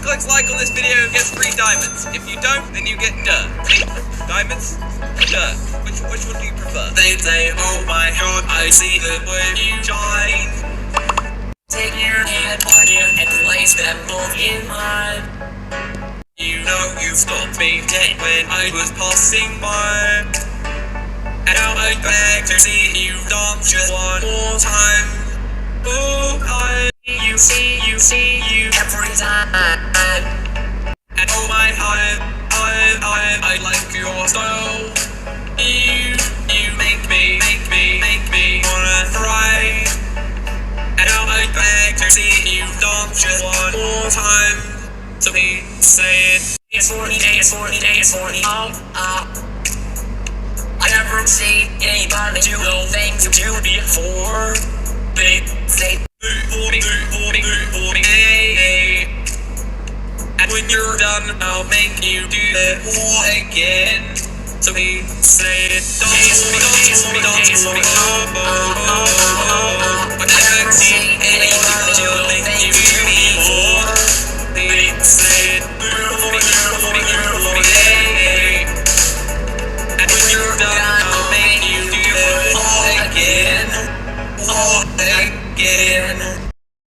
clicks like on this video gets 3 diamonds. If you don't, then you get dirt. Diamonds? Dirt. Which one do you prefer? They say, oh my god, I see the way you shine. Take your hand and place them both in mine. You know you stopped me dead when I was passing by. And now I beg to see you dance just one more time. Oh, you see you every time. And oh my I like your style. You make me wanna cry. And now I beg to see you dance just one more time. So please say it. It's 40 days, I never seen anybody do the things you do before. They say, hey. And when you're done, I'll make you do it all again. So please say it. Don't